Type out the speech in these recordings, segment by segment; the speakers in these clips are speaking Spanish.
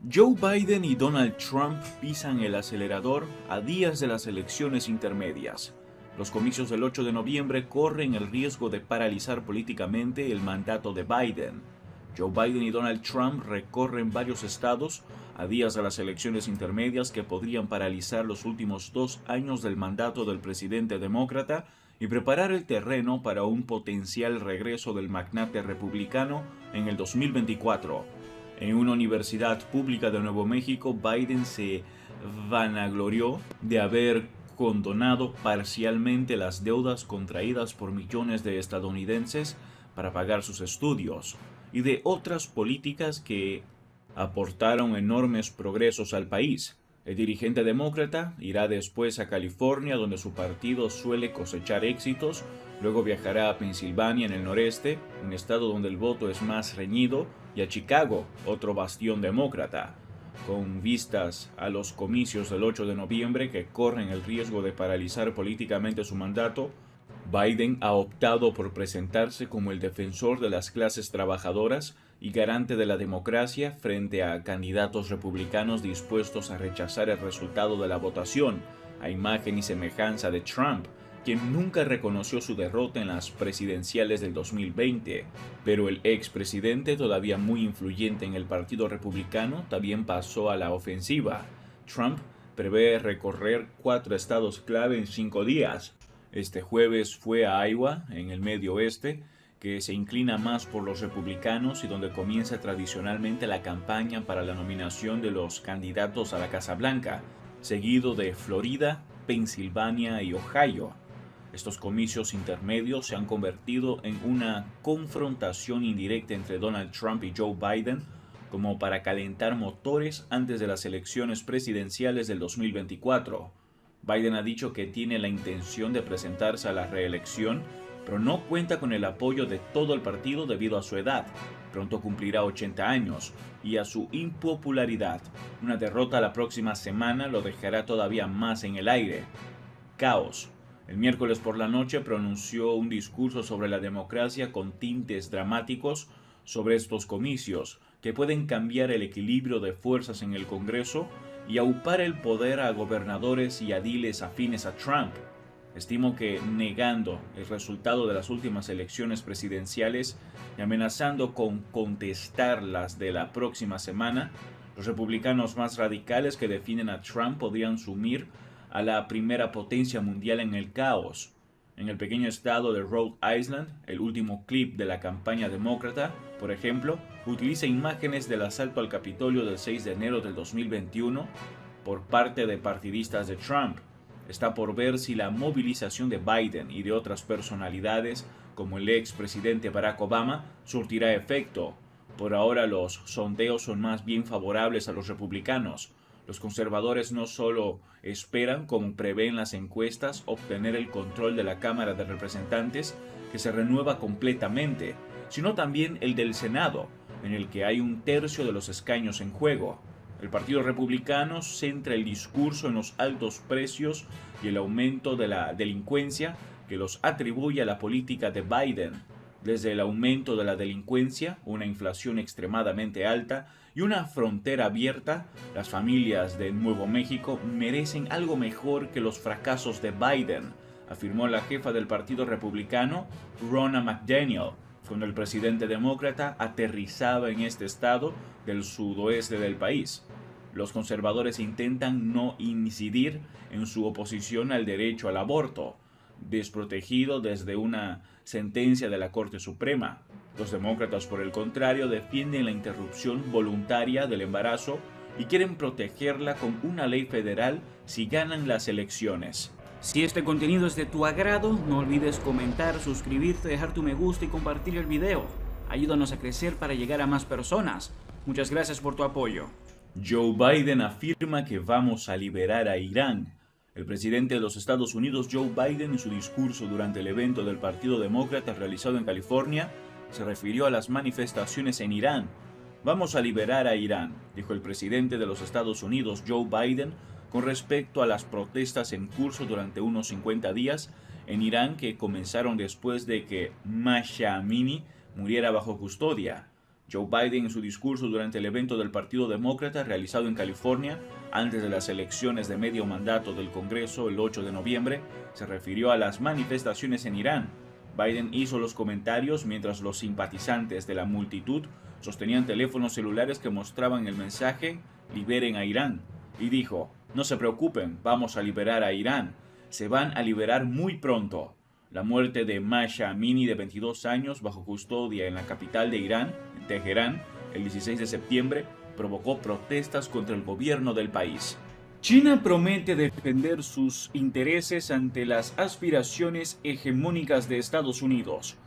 Joe Biden y Donald Trump pisan el acelerador a días de las elecciones intermedias. Los comicios del 8 de noviembre corren el riesgo de paralizar políticamente el mandato de Biden. Joe Biden y Donald Trump recorren varios estados a días de las elecciones intermedias que podrían paralizar los últimos 2 años del mandato del presidente demócrata y preparar el terreno para un potencial regreso del magnate republicano en el 2024. En una universidad pública de Nuevo México, Biden se vanaglorió de haber condonado parcialmente las deudas contraídas por millones de estadounidenses para pagar sus estudios y de otras políticas que aportaron enormes progresos al país. El dirigente demócrata irá después a California, donde su partido suele cosechar éxitos, luego viajará a Pensilvania en el noreste, un estado donde el voto es más reñido, y a Chicago, otro bastión demócrata. Con vistas a los comicios del 8 de noviembre que corren el riesgo de paralizar políticamente su mandato, Biden ha optado por presentarse como el defensor de las clases trabajadoras y garante de la democracia frente a candidatos republicanos dispuestos a rechazar el resultado de la votación, a imagen y semejanza de Trump, quien nunca reconoció su derrota en las presidenciales del 2020, pero el expresidente, todavía muy influyente en el Partido Republicano, también pasó a la ofensiva. Trump prevé recorrer 4 estados clave en 5 días. Este jueves fue a Iowa, en el medio oeste, que se inclina más por los republicanos y donde comienza tradicionalmente la campaña para la nominación de los candidatos a la Casa Blanca, seguido de Florida, Pensilvania y Ohio. Estos comicios intermedios se han convertido en una confrontación indirecta entre Donald Trump y Joe Biden, como para calentar motores antes de las elecciones presidenciales del 2024. Biden ha dicho que tiene la intención de presentarse a la reelección, pero no cuenta con el apoyo de todo el partido debido a su edad. Pronto cumplirá 80 años y a su impopularidad. Una derrota la próxima semana lo dejará todavía más en el aire. Caos. El miércoles por la noche pronunció un discurso sobre la democracia con tintes dramáticos sobre estos comicios, que pueden cambiar el equilibrio de fuerzas en el Congreso y aupar el poder a gobernadores y ediles afines a Trump. Estimo que, negando el resultado de las últimas elecciones presidenciales y amenazando con contestar las de la próxima semana, los republicanos más radicales que defienden a Trump podrían sumir a la primera potencia mundial en el caos. En el pequeño estado de Rhode Island, el último clip de la campaña demócrata, por ejemplo, utiliza imágenes del asalto al Capitolio del 6 de enero del 2021 por parte de partidistas de Trump. Está por ver si la movilización de Biden y de otras personalidades, como el expresidente Barack Obama, surtirá efecto. Por ahora los sondeos son más bien favorables a los republicanos. Los conservadores no solo esperan, como prevén las encuestas, obtener el control de la Cámara de Representantes, que se renueva completamente, sino también el del Senado, en el que hay 1/3 de los escaños en juego. El Partido Republicano centra el discurso en los altos precios y el aumento de la delincuencia que los atribuye a la política de Biden. Desde el aumento de la delincuencia, una inflación extremadamente alta y una frontera abierta, las familias de Nuevo México merecen algo mejor que los fracasos de Biden, afirmó la jefa del Partido Republicano, Ronna McDaniel, cuando el presidente demócrata aterrizaba en este estado del sudoeste del país. Los conservadores intentan no incidir en su oposición al derecho al aborto, desprotegido desde una sentencia de la Corte Suprema. Los demócratas, por el contrario, defienden la interrupción voluntaria del embarazo y quieren protegerla con una ley federal si ganan las elecciones. Si este contenido es de tu agrado, no olvides comentar, suscribirte, dejar tu me gusta y compartir el video. Ayúdanos a crecer para llegar a más personas. Muchas gracias por tu apoyo. Joe Biden afirma que vamos a liberar a Irán. El presidente de los Estados Unidos, Joe Biden, en su discurso durante el evento del Partido Demócrata realizado en California, se refirió a las manifestaciones en Irán. Vamos a liberar a Irán, dijo el presidente de los Estados Unidos, Joe Biden, con respecto a las protestas en curso durante unos 50 días en Irán que comenzaron después de que Mahsa Amini muriera bajo custodia. Joe Biden, en su discurso durante el evento del Partido Demócrata realizado en California antes de las elecciones de medio mandato del Congreso el 8 de noviembre, se refirió a las manifestaciones en Irán. Biden hizo los comentarios mientras los simpatizantes de la multitud sostenían teléfonos celulares que mostraban el mensaje "Liberen a Irán", y dijo: "No se preocupen, vamos a liberar a Irán. Se van a liberar muy pronto". La muerte de Mahsa Amini, de 22 años, bajo custodia en la capital de Irán, en Teherán, el 16 de septiembre, provocó protestas contra el gobierno del país. China promete defender sus intereses ante las aspiraciones hegemónicas de Estados Unidos.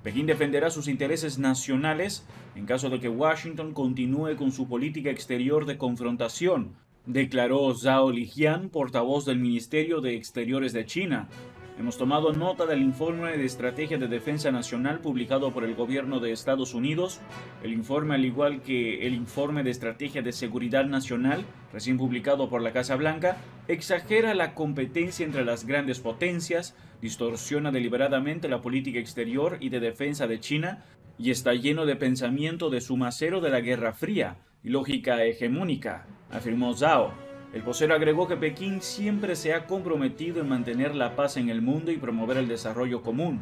Pekín defenderá sus intereses nacionales en caso de que Washington continúe con su política exterior de confrontación, declaró Zhao Lijian, portavoz del Ministerio de Exteriores de China. Hemos tomado nota del informe de Estrategia de Defensa Nacional publicado por el gobierno de Estados Unidos. El informe, al igual que el informe de Estrategia de Seguridad Nacional, recién publicado por la Casa Blanca, exagera la competencia entre las grandes potencias, distorsiona deliberadamente la política exterior y de defensa de China y está lleno de pensamiento de suma cero de la Guerra Fría y lógica hegemónica, afirmó Zhao. El vocero agregó que Pekín siempre se ha comprometido en mantener la paz en el mundo y promover el desarrollo común,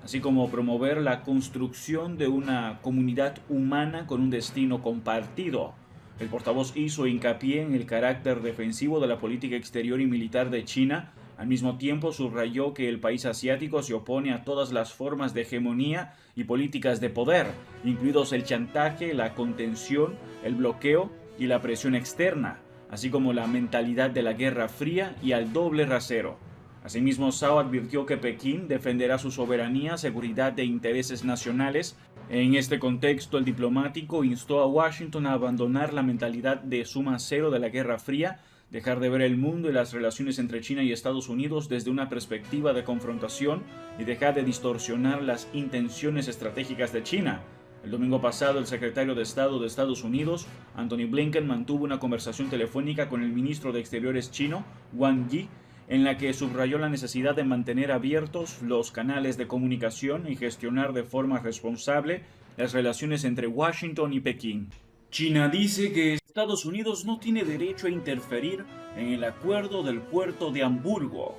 así como promover la construcción de una comunidad humana con un destino compartido. El portavoz hizo hincapié en el carácter defensivo de la política exterior y militar de China. Al mismo tiempo subrayó que el país asiático se opone a todas las formas de hegemonía y políticas de poder, incluidos el chantaje, la contención, el bloqueo y la presión externa, así como la mentalidad de la Guerra Fría y al doble rasero. Asimismo, Zhao advirtió que Pekín defenderá su soberanía, seguridad e intereses nacionales. En este contexto, el diplomático instó a Washington a abandonar la mentalidad de suma cero de la Guerra Fría, dejar de ver el mundo y las relaciones entre China y Estados Unidos desde una perspectiva de confrontación y dejar de distorsionar las intenciones estratégicas de China. El domingo pasado, el secretario de Estado de Estados Unidos, Antony Blinken, mantuvo una conversación telefónica con el ministro de Exteriores chino, Wang Yi, en la que subrayó la necesidad de mantener abiertos los canales de comunicación y gestionar de forma responsable las relaciones entre Washington y Pekín. China dice que Estados Unidos no tiene derecho a interferir en el acuerdo del puerto de Hamburgo.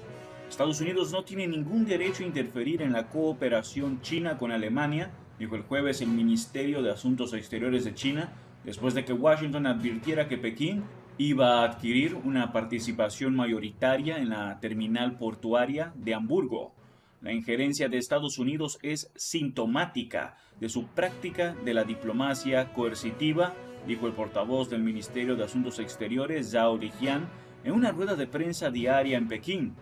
Estados Unidos no tiene ningún derecho a interferir en la cooperación china con Alemania, dijo el jueves el Ministerio de Asuntos Exteriores de China, después de que Washington advirtiera que Pekín iba a adquirir una participación mayoritaria en la terminal portuaria de Hamburgo. La injerencia de Estados Unidos es sintomática de su práctica de la diplomacia coercitiva, dijo el portavoz del Ministerio de Asuntos Exteriores, Zhao Lijian, en una rueda de prensa diaria en Pekín.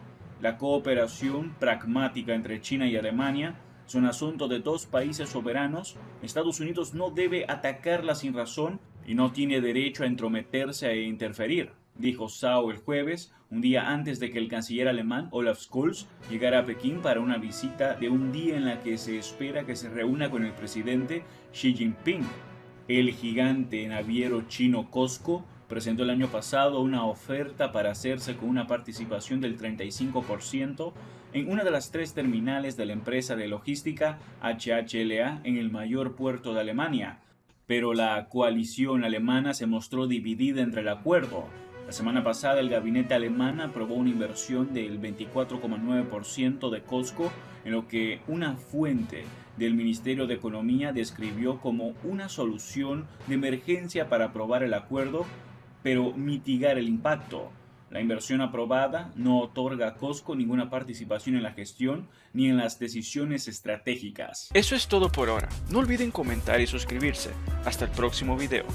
La cooperación pragmática entre China y Alemania es un asunto de dos países soberanos. Estados Unidos no debe atacarla sin razón y no tiene derecho a entrometerse e interferir, dijo Zhao el jueves, un día antes de que el canciller alemán Olaf Scholz llegara a Pekín para una visita de un día en la que se espera que se reúna con el presidente Xi Jinping. El gigante naviero chino COSCO presentó el año pasado una oferta para hacerse con una participación del 35% en una de las 3 terminales de la empresa de logística HHLA en el mayor puerto de Alemania, pero la coalición alemana se mostró dividida entre el acuerdo. La semana pasada el gabinete alemán aprobó una inversión del 24,9% de COSCO, en lo que una fuente del Ministerio de Economía describió como una solución de emergencia para aprobar el acuerdo, pero mitigar el impacto. La inversión aprobada no otorga a COSCO ninguna participación en la gestión ni en las decisiones estratégicas. Eso es todo por ahora. No olviden comentar y suscribirse. Hasta el próximo video.